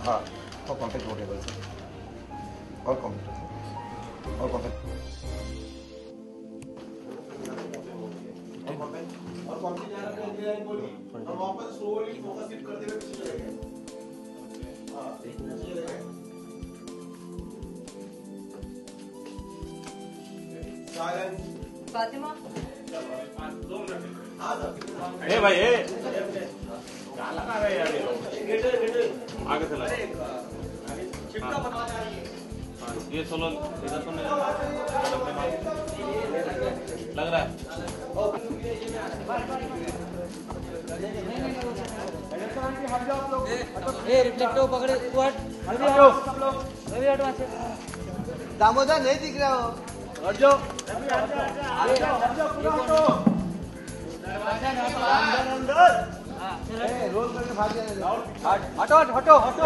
हाँ, और compact rotatable से और कॉम्पैक्ट और कॉम्पैक्ट और वापस स्लोली फोकस शिफ्ट करते हुए पीछे चले गए। हाँ, साइलेंस फातिमा ए भाई ए क्या लगा रहे यार ये लोग आगे चला ये सोलो इधर तो नहीं लग रहा है ए रिफ्लेक्टो पकड़े दामोदर नहीं दिख रहा हो रोल करके भाग जाने हटो हटो हटो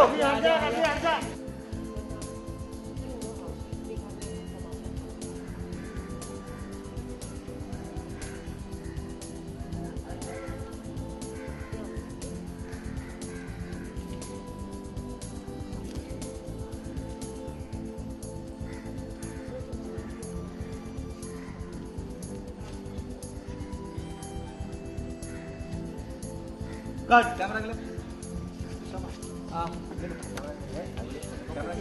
कट कैमरा के लिए हां कैमरा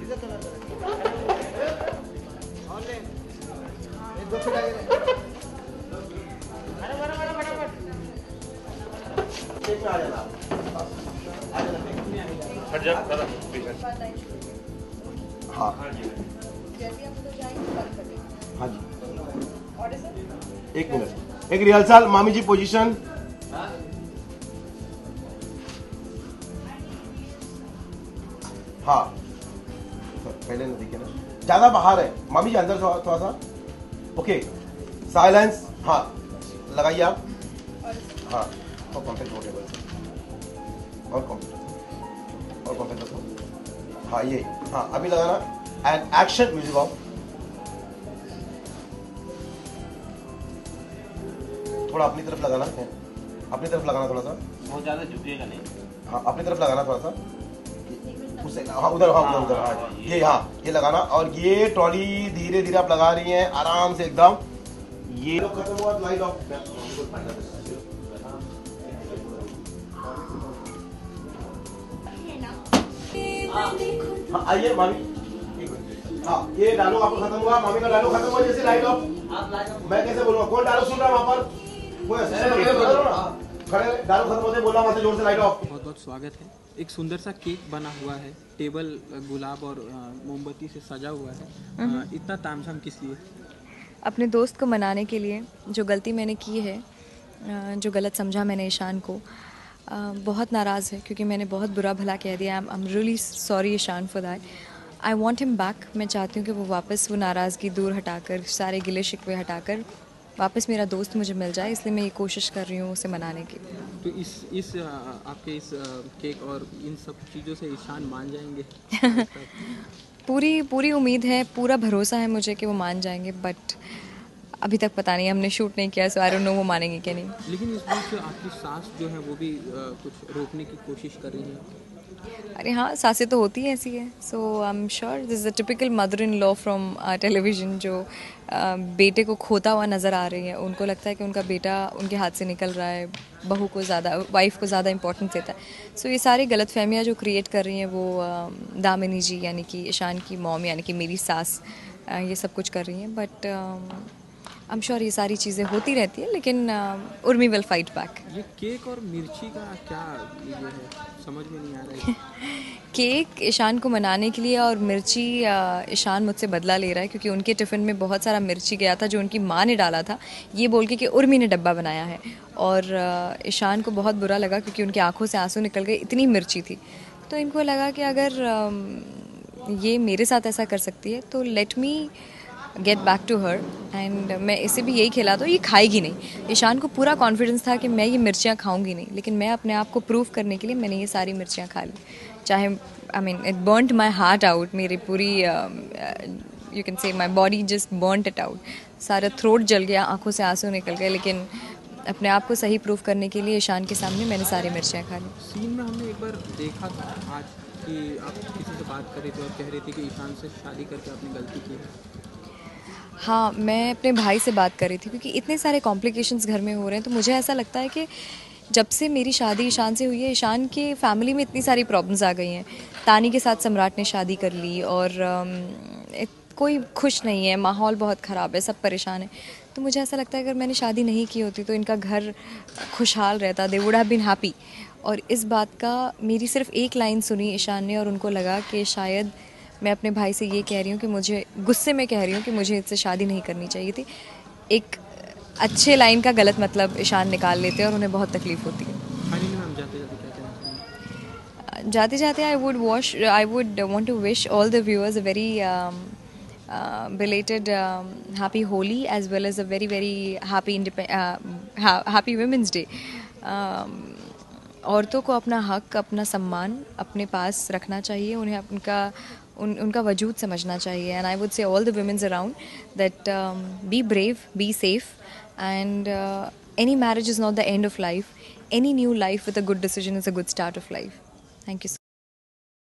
इधर चला ऑन ले एक दो फिर आगे बड़ा फटाफट चेक में आ जाना हट जा चलो हाँ जैसे आप उधर जाएंगे बंद कर देंगे। हाँ जी ऑर्डर सर एक मिनट एक रिहर्सल मामी जी पोजीशन हाँ पहले ना देखिए ना ज्यादा बाहर है मामी जी अंदर थोड़ा सा ओके साइलेंस हाँ लगाइए आप हाँ और कॉम्पैक्ट रोटेबल से और कॉम्पैक्ट रखो हाँ ये हाँ अभी लगाना एंड एक्शन म्यूजिक ऑफ थोड़ा अपनी तरफ लगाना है अपनी तरफ लगाना थोड़ा सा बहुत ज्यादा झुकिएगा नहीं हाँ अपनी तरफ लगाना थोड़ा सा उससे हाँ उधर हाँ उधर उधर हाँ ये हाँ ये लगाना और ये ट्रॉली धीरे धीरे आप लगा रही हैं आराम से एकदम ये खत्म हुआ लाइट ऑफ हाँ आइए मामी हाँ ये डायलॉग आपको खत्म हुआ मामी का डायलॉग खत्म हुआ जैसे लाइट ऑफ मैं कैसे बोलूँगा कौन डायलॉग सुन रहा है वहाँ पर कोई खड़े डायलॉग खत्म होते बोला वहाँ से जोर से लाइट ऑफ। बहुत बहुत स्वागत है। एक सुंदर सा केक बना हुआ है, टेबल गुलाब और मोमबत्ती से सजा हुआ है। इतना तामझाम किस लिए? अपने दोस्त को मनाने के लिए। जो गलती मैंने की है, जो गलत समझा मैंने ईशान को, बहुत नाराज़ है क्योंकि मैंने बहुत बुरा भला कह दिया। I am really sorry Ishaan for that. I want him back. मैं चाहती हूँ कि वो वापस वो नाराज़गी दूर हटाकर, सारे गिले शिकवे हटाकर वापस मेरा दोस्त मुझे मिल जाए, इसलिए मैं ये कोशिश कर रही हूँ उसे मनाने की। तो इस आपके इस केक और इन सब चीज़ों से ईशान मान जाएंगे? पूरी उम्मीद है, पूरा भरोसा है मुझे कि वो मान जाएंगे, बट अभी तक पता नहीं, हमने शूट नहीं किया, सो आई डोंट नो वो मानेंगे क्या नहीं। लेकिन इस बीच आपकी सास जो है वो भी कुछ रोकने की कोशिश कर रही है। अरे हाँ, सासें तो होती हैं ऐसी है। So I am sure this is a typical mother in law from television, जो बेटे को खोता हुआ नज़र आ रही है। उनको लगता है कि उनका बेटा उनके हाथ से निकल रहा है, बहू को ज़्यादा, वाइफ को ज़्यादा इंपॉर्टेंस देता है। सो ये सारी गलतफहमियाँ जो क्रिएट कर रही हैं वो दामिनी जी यानी कि ईशान की मॉम यानी कि मेरी सास ये सब कुछ कर रही हैं। बट आई एम श्योर ये सारी चीज़ें होती रहती है, लेकिन उर्मी विल फाइट बैक। ये केक और मिर्ची का क्या ये है, समझ में नहीं आ रहा है। केक ईशान को मनाने के लिए और मिर्ची ईशान मुझसे बदला ले रहा है क्योंकि उनके टिफ़िन में बहुत सारा मिर्ची गया था जो उनकी माँ ने डाला था, ये बोल के कि उर्मी ने डब्बा बनाया है। और ईशान को बहुत बुरा लगा क्योंकि उनकी आंखों से आंसू निकल गए, इतनी मिर्ची थी। तो इनको लगा कि अगर ये मेरे साथ ऐसा कर सकती है तो let me get back to her, and मैं इसे भी यही खिला दो। ये खाएगी नहीं। ईशान को पूरा कॉन्फिडेंस था कि मैं ये मिर्चियाँ खाऊंगी नहीं, लेकिन मैं अपने आप को प्रूव करने के लिए मैंने ये सारी मिर्चियाँ खा ली। चाहे I mean it burned my heart out, मेरी पूरी you can say my body just burned it out, सारा थ्रोट जल गया, आंखों से आंसू निकल गए, लेकिन अपने आप को सही प्रूव करने के लिए ईशान के सामने मैंने सारी मिर्चियाँ खा ली। सीन में हमने एक बार देखा था आज कि आप किसी से बात कर रही थी और कह रही थी कि ईशान से शादी करके आपने गलती की है। हाँ, मैं अपने भाई से बात कर रही थी क्योंकि इतने सारे कॉम्प्लिकेशंस घर में हो रहे हैं, तो मुझे ऐसा लगता है कि जब से मेरी शादी ईशान से हुई है, ईशान की फैमिली में इतनी सारी प्रॉब्लम्स आ गई हैं। तानी के साथ सम्राट ने शादी कर ली और कोई खुश नहीं है, माहौल बहुत ख़राब है, सब परेशान हैं। तो मुझे ऐसा लगता है अगर मैंने शादी नहीं की होती तो इनका घर खुशहाल रहता, they would have been happy. और इस बात का मेरी सिर्फ एक लाइन सुनी ईशान ने और उनको लगा कि शायद मैं अपने भाई से ये कह रही हूँ कि मुझे गुस्से में कह रही हूँ कि मुझे इससे शादी नहीं करनी चाहिए थी। एक अच्छे लाइन का गलत मतलब ईशान निकाल लेते हैं और उन्हें बहुत तकलीफ होती है। फाइनली मैम जाते जाते क्या कहना चाहेंगे? जाते जाते I would want to wish all the viewers a very belated happy Holi as well as a very happy Women's Day. औरतों को अपना हक, अपना सम्मान अपने पास रखना चाहिए, उन्हें उनका वजूद समझना चाहिए। And I would say all the womens around that be brave, be safe, and any marriage is not the end of life. Any new life with a good decision is a good start of life. Thank you so much.